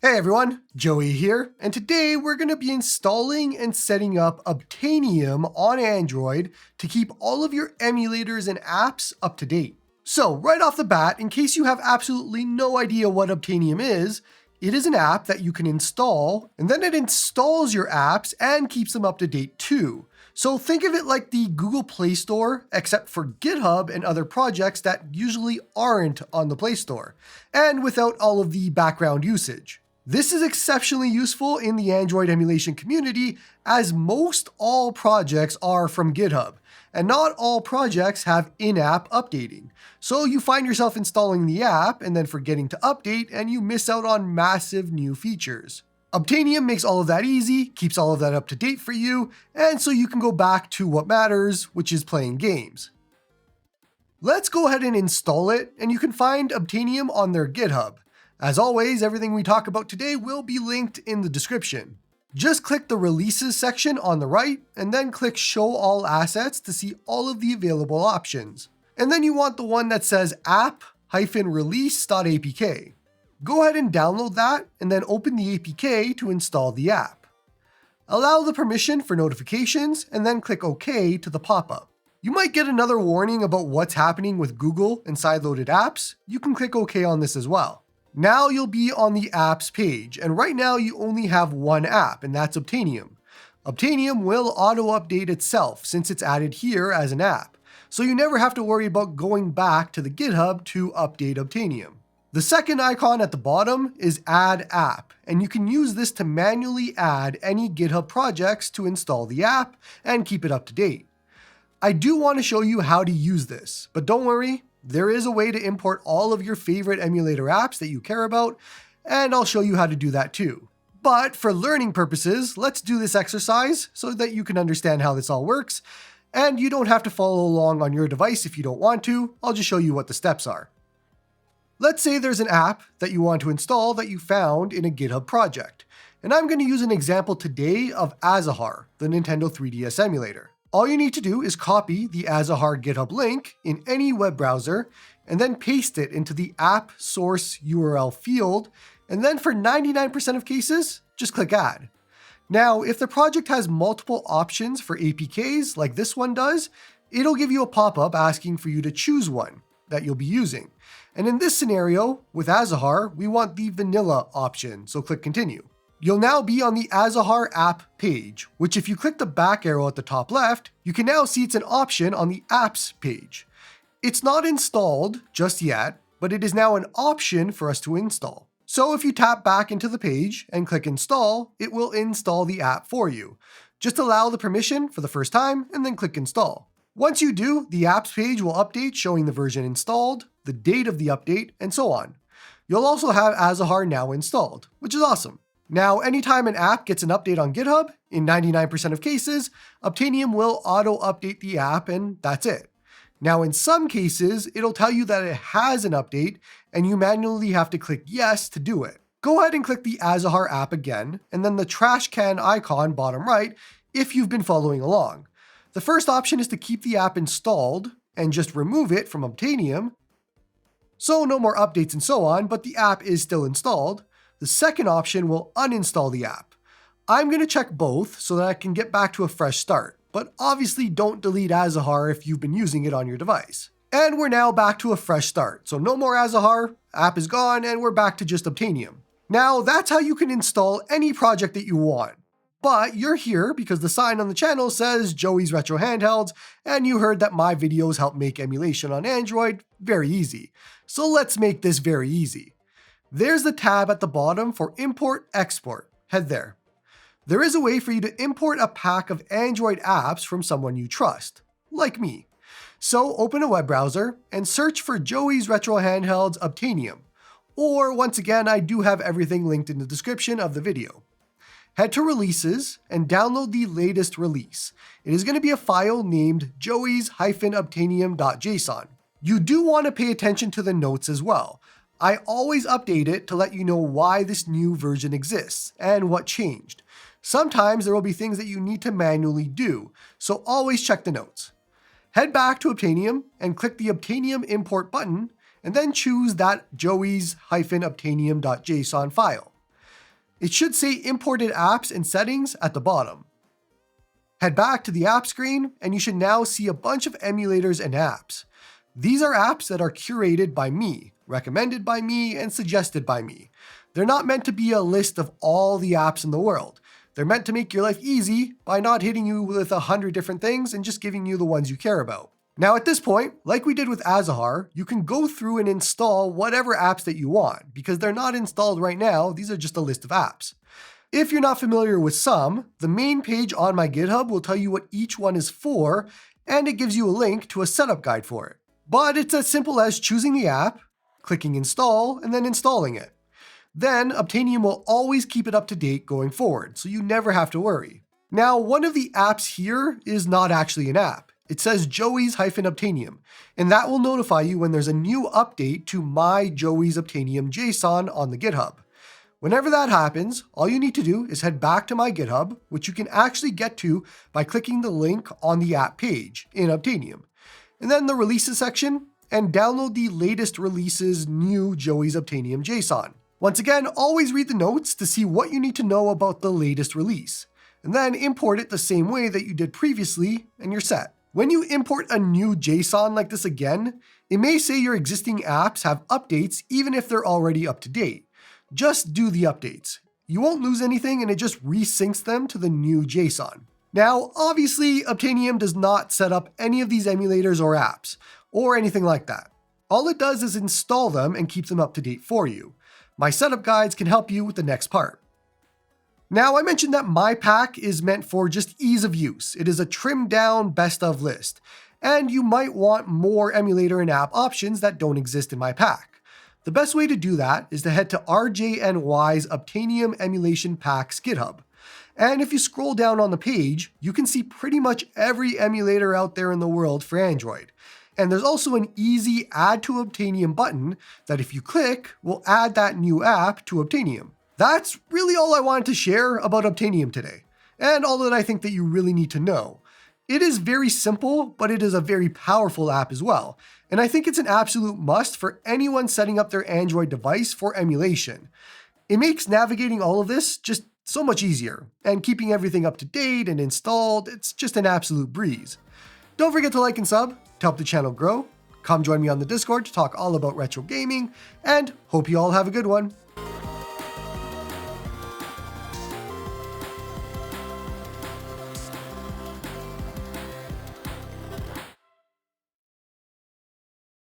Hey everyone, Joey here, and today we're going to be installing and setting up Obtainium on Android to keep all of your emulators and apps up to date. So right off the bat, in case you have absolutely no idea what Obtainium is, it is an app that you can install, and then it installs your apps and keeps them up to date too. So think of it like the Google Play Store, except for GitHub and other projects that usually aren't on the Play Store, and without all of the background usage. This is exceptionally useful in the Android emulation community, as most all projects are from GitHub, and not all projects have in-app updating. So you find yourself installing the app and then forgetting to update, and you miss out on massive new features. Obtainium makes all of that easy, keeps all of that up to date for you, and so you can go back to what matters, which is playing games. Let's go ahead and install it, and you can find Obtainium on their GitHub. As always, everything we talk about today will be linked in the description. Just click the Releases section on the right, and then click Show All Assets to see all of the available options. And then you want the one that says app-release.apk. Go ahead and download that, and then open the APK to install the app. Allow the permission for notifications, and then click OK to the pop-up. You might get another warning about what's happening with Google and sideloaded apps. You can click OK on this as well. Now you'll be on the apps page, and right now you only have one app, and that's Obtainium. Obtainium will auto-update itself since it's added here as an app, so you never have to worry about going back to the GitHub to update Obtainium. The second icon at the bottom is Add App, and you can use this to manually add any GitHub projects to install the app and keep it up to date. I do want to show you how to use this, but don't worry, there is a way to import all of your favorite emulator apps that you care about, and I'll show you how to do that too. But for learning purposes, let's do this exercise so that you can understand how this all works, and you don't have to follow along on your device if you don't want to. I'll just show you what the steps are. Let's say there's an app that you want to install that you found in a GitHub project, and I'm going to use an example today of Azahar, the Nintendo 3DS emulator. All you need to do is copy the Azahar GitHub link in any web browser and then paste it into the app source URL field, and then for 99% of cases, just click Add. Now, if the project has multiple options for APKs like this one does, it'll give you a pop-up asking for you to choose one that you'll be using. And in this scenario, with Azahar, we want the vanilla option, so click Continue. You'll now be on the Azahar app page, which if you click the back arrow at the top left, you can now see it's an option on the apps page. It's not installed just yet, but it is now an option for us to install. So if you tap back into the page and click install, it will install the app for you. Just allow the permission for the first time and then click install. Once you do, the apps page will update showing the version installed, the date of the update, and so on. You'll also have Azahar now installed, which is awesome. Now, anytime an app gets an update on GitHub, in 99% of cases, Obtainium will auto-update the app and that's it. Now, in some cases, it'll tell you that it has an update and you manually have to click yes to do it. Go ahead and click the Azahar app again, and then the trash can icon bottom right if you've been following along. The first option is to keep the app installed and just remove it from Obtainium, so no more updates and so on, but the app is still installed. The second option will uninstall the app. I'm going to check both so that I can get back to a fresh start, but obviously don't delete Azahar if you've been using it on your device. And we're now back to a fresh start, so no more Azahar, app is gone, and we're back to just Obtainium. Now that's how you can install any project that you want. But you're here because the sign on the channel says Joey's Retro Handhelds, and you heard that my videos help make emulation on Android very easy. So let's make this very easy. There's the tab at the bottom for Import Export. Head there. There is a way for you to import a pack of Android apps from someone you trust, like me. So open a web browser and search for Joey's Retro Handhelds Obtainium. Or once again, I do have everything linked in the description of the video. Head to Releases and download the latest release. It is going to be a file named joeys-obtainium.json. You do want to pay attention to the notes as well. I always update it to let you know why this new version exists and what changed. Sometimes there will be things that you need to manually do, so always check the notes. Head back to Obtainium and click the Obtainium import button, and then choose that joeys-obtainium.json file. It should say imported apps and settings at the bottom. Head back to the app screen, and you should now see a bunch of emulators and apps. These are apps that are curated by me, recommended by me, and suggested by me. They're not meant to be a list of all the apps in the world. They're meant to make your life easy by not hitting you with 100 different things and just giving you the ones you care about. Now at this point, like we did with Azahar, you can go through and install whatever apps that you want, because they're not installed right now, these are just a list of apps. If you're not familiar with some, the main page on my GitHub will tell you what each one is for, and it gives you a link to a setup guide for it. But it's as simple as choosing the app, clicking install, and then installing it. Then Obtainium will always keep it up to date going forward, so you never have to worry. Now, one of the apps here is not actually an app. It says Joey's-Obtainium, and that will notify you when there's a new update to my Joey's Obtainium JSON on the GitHub. Whenever that happens, all you need to do is head back to my GitHub, which you can actually get to by clicking the link on the app page in Obtainium, and then the releases section, and download the latest releases new Joey's Obtainium JSON. Once again, always read the notes to see what you need to know about the latest release, and then import it the same way that you did previously, and you're set. When you import a new JSON like this again, it may say your existing apps have updates even if they're already up to date. Just do the updates. You won't lose anything, and it just resyncs them to the new JSON. Now, obviously, Obtainium does not set up any of these emulators or apps, or anything like that. All it does is install them and keep them up to date for you. My setup guides can help you with the next part. Now, I mentioned that my pack is meant for just ease of use. It is a trimmed down best of list, and you might want more emulator and app options that don't exist in my pack. The best way to do that is to head to RJNY's Obtainium Emulation Packs GitHub. And if you scroll down on the page, you can see pretty much every emulator out there in the world for Android. And there's also an easy Add to Obtainium button that if you click, will add that new app to Obtainium. That's really all I wanted to share about Obtainium today, and all that I think that you really need to know. It is very simple, but it is a very powerful app as well, and I think it's an absolute must for anyone setting up their Android device for emulation. It makes navigating all of this just so much easier, and keeping everything up to date and installed, it's just an absolute breeze. Don't forget to like and sub to help the channel grow. Come join me on the Discord to talk all about retro gaming, and hope you all have a good one.